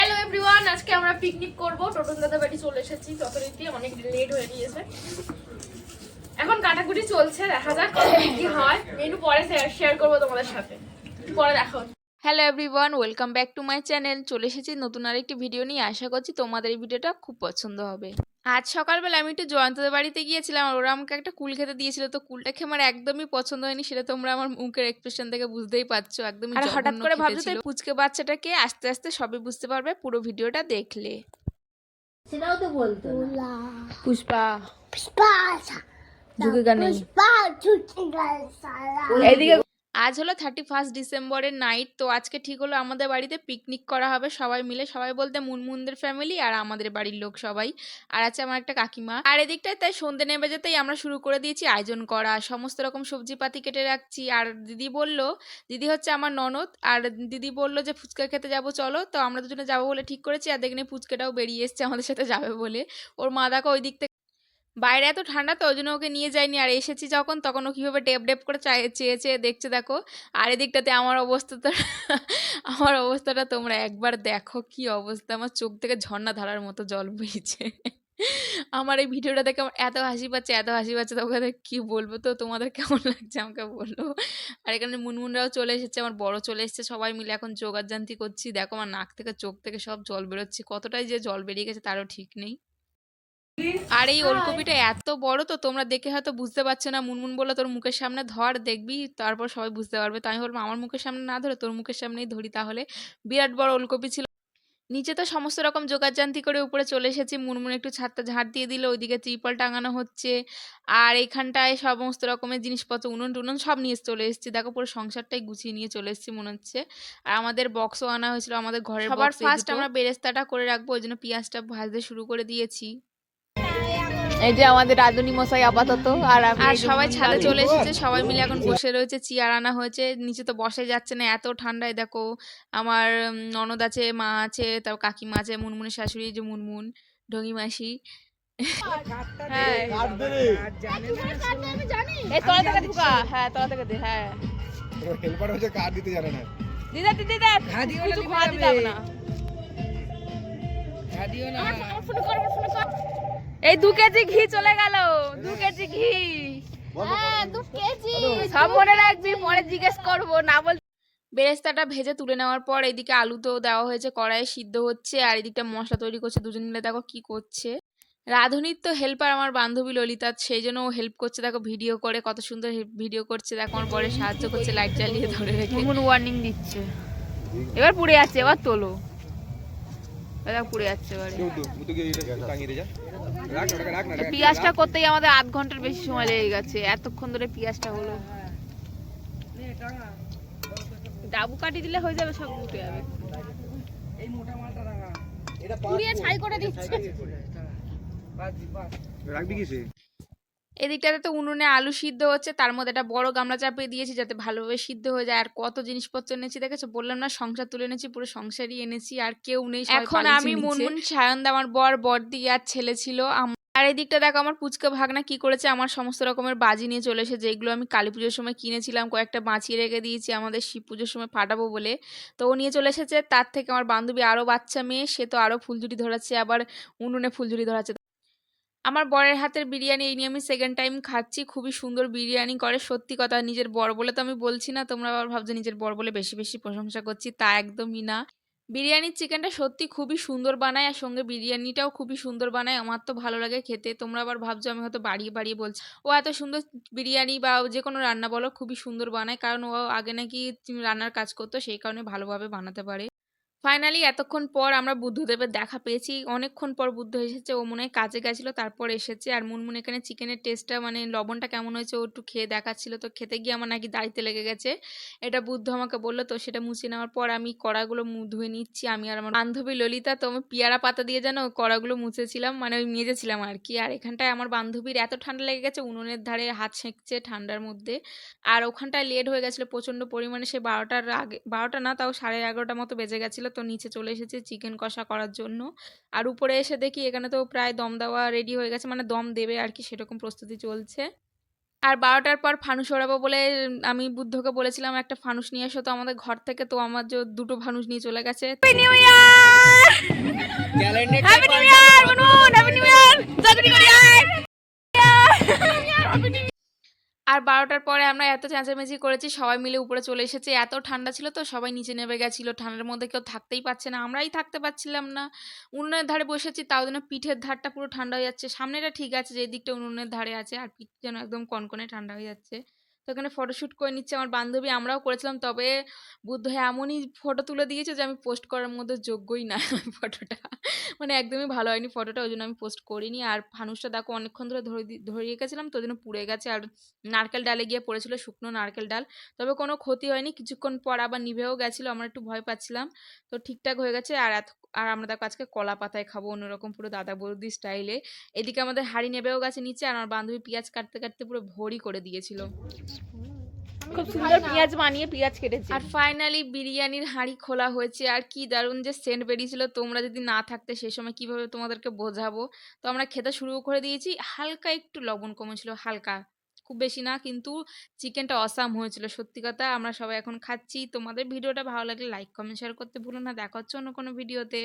Hello everyone, আজকে আমরা picnic করব। টোটন দাদা বাড়ি চলে এসেছি যথারীতি, অনেক লেট হয়ে গিয়েছে। এখন কাটাকুটি চলছে, দেখা যাক কি হয়। মেনু পরে শেয়ার করবো তোমাদের সাথে, পরে দেখো। Hello everyone, welcome back to my channel. চলে এসেছি নতুন আরেকটি ভিডিও নিয়ে। আশা করছি তোমাদের এই ভিডিওটা খুব পছন্দ হবে। আজ সকালবেলা আমি একটু জয়ন্তদের বাড়িতে গিয়েছিলাম, আর ওরা আমাকে একটা কুল খেতে দিয়েছিল। তো কুলটা খেয়ে আমার একদমই পছন্দ হয়নি, সেটা তোমরা আমার মুখের এক্সপ্রেশন থেকে বুঝতেই পারছো। একদমই আর হঠাৎ করে ভাবছো পুচকে বাচ্চাটাকে, আস্তে আস্তে সবই বুঝতে পারবে পুরো ভিডিওটা দেখলে। সেটাও তো বলতো পুষ্পা পুষ্পা যুগে নেই পুষ্পা এইদিকে। আজ হলো 31 ডিসেম্বরের নাইট। তো আজকে ঠিক হলো আমাদের বাড়িতে পিকনিক করা হবে সবাই মিলে। সবাই বলতে মুনমুনদের ফ্যামিলি আর আমাদের বাড়ির লোক সবাই, আর আছে আমার একটা কাকিমা। আর এদিকটায় তাই সন্ধে নেমে যেতেই আমরা শুরু করে দিয়েছি আয়োজন করা। সমস্ত রকম সবজি পাতি কেটে রাখছি। আর দিদি হচ্ছে আমার ননদ, আর দিদি বললো যে ফুচকা খেতে যাবো চলো। তো আমরা দুজনে যাবো বলে ঠিক করেছি। আর দেখনি ফুচকাটাও বেরিয়ে এসছে আমাদের সাথে যাবে বলে। ওর মা দেখো ওই দিক থেকে, বাইরে এত ঠান্ডা তো ওই জন্য ওকে নিয়ে যায়নি। আর এসেছি যখন, তখন ও কীভাবে ডেপ ডেপ করে চেয়ে চেয়ে দেখছে দেখো। আর এদিকটাতে আমার অবস্থাটা আমার অবস্থাটা তোমরা একবার দেখো, কি অবস্থা। আমার চোখ থেকে ঝর্ণা ধারার মতো জল বইছে। আমার এই ভিডিওটা দেখে আমার এত হাসি পাচ্ছে, এত হাসি পাচ্ছে, তোমাদের কি বলবো। তো তোমাদের কেমন লাগছে আমাকে বলো। আর এখানে মুনমুনরাও চলে এসেছে, আমার বড় চলে এসেছে। সবাই মিলে এখন যোগাযান্তি করছি। দেখো আমার নাক থেকে চোখ থেকে সব জল বেরোচ্ছে। কতটাই যে জল বেরিয়ে গেছে তারও ঠিক নেই। আর এই ওলকপিটা এত বড়, তো তোমরা দেখে হয়তো বুঝতে পারছো না। মুনমুন বললো তোর মুখের সামনে ধর, দেখবি তারপর সবাই বুঝতে পারবে। তো আমি বলবো আমার মুখের সামনে না ধরে তোর মুখের সামনেই ধরি তাহলে। বিরাট বড় ওলকপি ছিল। নিচে তো সমস্ত রকম জোগাড়জান্তি করে উপরে চলে এসেছি। মুনমুন একটু ছাদটা ঝাড় দিয়ে দিল, ওইদিকে ত্রিপল টাঙানো হচ্ছে। আর এখানটায় সমস্ত রকমের জিনিসপত্র, উনুন টুনুন সব নিয়ে চলে এসেছি। দেখো পুরো সংসারটাই গুছিয়ে নিয়ে চলে এসেছি মনে হচ্ছে। আর আমাদের বক্সও আনা হয়েছিল, আমাদের ঘরের সবার ফার্স্ট আমরা বেরেস্তাটা করে রাখবো, ওই জন্য পেঁয়াজটা ভাজতে শুরু করে দিয়েছি। এই যে আমাদের রাঁধুনি মশাই আপাতত, আর সবাই ছাদে চলে এসেছে। সবাই মিলে এখন বসে রয়েছে, চেয়ার আনা হয়েছে। নিচে তো বসাই যাচ্ছে না, এত ঠান্ডায়। দেখো আমার ননদ আছে, মা আছে, তারপর কাকিমা আছে, মুনমুনের শাশুড়ি যে মুনমুন, ঢঙ্গি মাসি। হ্যাঁ এই তলা থেকে ঢুকা, হ্যাঁ তলা থেকে দে। হ্যাঁ হেল্পার হচ্ছে কার্ড দিতে জানে না। দিদা দিদা কিছু খা দিতে হবে না। এই 2 কেজি ঘি চলে গেল, 2 কেজি ঘি। হ্যাঁ 2 কেজি সব মনে রাখবি, পরে জিজ্ঞেস করবো না বল। বেরেস্তাটা ভেজে তুলে নেওয়ার পর এদিকে আলু তো দেওয়া হয়েছে, কড়াইয়ে সিদ্ধ হচ্ছে। আর এদিকটা মশলা তৈরি করছে, দুজন মিলে দেখো কি করছে। রাঁধুনির তো হেল্পার আমার বান্ধবী ললিতা, সেই জন্য ও হেল্প করছে। দেখো ভিডিও করে, কত সুন্দর ভিডিও করছে। দেখো আমার বরে সাহায্য করছে লাইট জ্বালিয়ে ধরে রেখে। ওয়ার্নিং দিচ্ছে, এবার পুড়ে যাচ্ছে, এবার তোলো। পুড়ে যাচ্ছে এবারে। পেঁয়াজটা করতেই আমাদের আধ ঘন্টার বেশি সময় লেগে গেছে। এতক্ষণ ধরে পেঁয়াজটা হলো। ডাবু কাটি দিলে হয়ে যাবে, সব উঠে যাবে। পুড়িয়ে ছাই করে দিচ্ছে। রাখবি কিসে? এদিকটাতে তো উনুনে আলু সিদ্ধ হচ্ছে, তার মধ্যে একটা বড় গামলা চাপিয়ে দিয়েছি যাতে ভালোভাবে সিদ্ধ হয়ে যায়। আর কত জিনিসপত্র এনেছি দেখেছো, বললাম না সংসার তুলে এনেছি, পুরো সংসারই এনেছি। আর কেউ নেই, এখন আমি মুনমুন, সায়নদা, আমার বর, বড়দি আর ছেলে ছিল। আর এদিকটা দেখো আমার পুচকা ভাগনা কি করেছে, আমার সমস্ত রকমের বাজি নিয়ে চলে এসেছে, যেগুলো আমি কালী পুজোর সময় কিনেছিলাম। কয়েকটা বাঁচিয়ে রেখে দিয়েছি আমাদের শিব পুজোর সময় ফাটাবো বলে। তো ও নিয়ে চলে এসেছে। তার থেকে আমার বান্ধবী আরও বাচ্চা মেয়ে, সে তো আরও ফুলঝুরি ধরাচ্ছে, আবার উনুনে ফুলঝুরি ধরাচ্ছে। আমার বরের হাতের বিরিয়ানি এই নিয়ে আমি সেকেন্ড টাইম খাচ্ছি। খুবই সুন্দর বিরিয়ানি করে, সত্যি কথা। নিজের বর বলে তো আমি বলছি না, তোমরা আবার ভাবছো নিজের বর বলে বেশি বেশি প্রশংসা করছি, তা একদমই না। বিরিয়ানির চিকেনটা সত্যি খুবই সুন্দর বানায়, আর সঙ্গে বিরিয়ানিটাও খুবই সুন্দর বানায়। আমার তো ভালো লাগে খেতে। তোমরা আবার ভাবছো আমি হয়তো বাড়িয়ে বাড়িয়ে বলছি। ও এত সুন্দর বিরিয়ানি বা যে কোনো রান্না বলো খুবই সুন্দর বানায়, কারণ ও আগে নাকি রান্নার কাজ করতো, সেই কারণে ভালোভাবে বানাতে পারে। ফাইনালি এতক্ষণ পর আমরা বুদ্ধদেবের দেখা পেয়েছি। অনেকক্ষণ পর বুদ্ধ এসেছে, ও মনে হয় কাজে গেছিলো তারপর এসেছে। আর মুনমুন এখানে চিকেনের টেস্টটা, মানে লবণটা কেমন হয়েছে ও একটু খেয়ে দেখাচ্ছিল। তো খেতে গিয়ে আমার নাকি দাড়িতে লেগে গেছে, এটা বুদ্ধ আমাকে বললো। তো সেটা মুছে নেওয়ার পর আমি কড়াগুলো ধুয়ে নিচ্ছি, আমি আর আমার বান্ধবী ললিতা। তো আমি পেয়ারা পাতা দিয়ে যেন কড়াগুলো মুছেছিলাম, মানে ওই মেজেছিলাম আর কি। আর এখানটায় আমার বান্ধবীর এত ঠান্ডা লেগে গেছে, উনুনের ধারে হাত সেঁকছে ঠান্ডার মধ্যে। আর ওখানটায় লেট হয়ে গেছিলো প্রচণ্ড পরিমাণে, সে 12টার আগে, 12টা না তাও 11:30 মতো বেজে গেছিলো। তো নিচে চলে এসেছি চিকেন কষা করার জন্য। আর উপরে এসে দেখি এখানে তো প্রায় দম দেওয়া রেডি হয়ে গেছে, মানে দম দেবে আর কি, সেরকম প্রস্তুতি চলছে। আর 12টার পর ফানুস ওড়াবো বলে আমি বুদ্ধকে বলেছিলাম একটা ফানুস নিয়ে এসো তো আমাদের ঘর থেকে, তো আমার যে 2টো ফানুস নিয়ে চলে গেছে। আর 12টার পরে আমরা এত চেঁচামেচি করেছি, সবাই মিলে উপরে চলে এসেছি। এত ঠান্ডা ছিল তো সবাই নিচে নেমে গেছিল, ঠান্ডার মধ্যে কেউ থাকতেই পারছে না, আমরাই থাকতে পারছিলাম না। উনুনের ধারে বসেছি, তাও যেন পিঠের ধারটা পুরো ঠান্ডা হয়ে যাচ্ছে। সামনেটা ঠিক আছে, যে দিকটা উনুনের ধারে আছে, আর পিঠ যেন একদম কনকনে ঠান্ডা হয়ে যাচ্ছে। তো এখানে ফটোশ্যুট করে নিচ্ছে আমার বান্ধবী, আমরাও করেছিলাম। তবে বুদ্ধ এমনই ফটো তুলে দিয়েছে যে আমি পোস্ট করার মধ্যে যোগ্যই না ফটোটা, মানে একদমই ভালো হয়নি ফটোটা, ওই জন্য আমি পোস্ট করিনি। আর ফানুসটা দেখো অনেকক্ষণ ধরে ধরে রেখেছিলাম, তো ওই জন্য পুড়ে গেছে। আর নারকেল ডালে গিয়ে পড়েছিল, শুকনো নারকেল ডাল। তবে কোনো ক্ষতি হয়নি, কিছুক্ষণ পর আবার নিভেও গেছিলো, আমরা একটু ভয় পাচ্ছিলাম। তো ঠিকঠাক হয়ে গেছে। আর আমরা দেখো আজকে কলা পাতায় খাবো, অন্যরকম পুরো দাদা বৌদি স্টাইলে। এদিকে আমাদের হাঁড়ি নেবেও গেছে নিচে, আর আমার বান্ধবী পেঁয়াজ কাটতে কাটতে পুরো ভরি করে দিয়েছিল। খুব সুন্দর পেঁয়াজ বানিয়ে পেঁয়াজ কেটেছি। আর ফাইনালি বিরিয়ানির হাঁড়ি খোলা হয়েছে, আর কি দারুণ যে সেন্ট বেরিয়েছিল, তোমরা যদি না থাকতে সেই সময় কিভাবে তোমাদেরকে বোঝাবো। তো আমরা খেতে শুরু করে দিয়েছি, হালকা একটু লবণ কমেছিল, হালকা, খুব বেশি না, কিন্তু চিকেনটা অসাম হয়েছিল সত্যি কথা। আমরা সবাই এখন খাচ্ছি। তোমাদের ভিডিওটা ভালো লাগলে লাইক কমেন্ট শেয়ার করতে ভুলো না। দেখা হচ্ছে অন্য কোনো ভিডিওতে।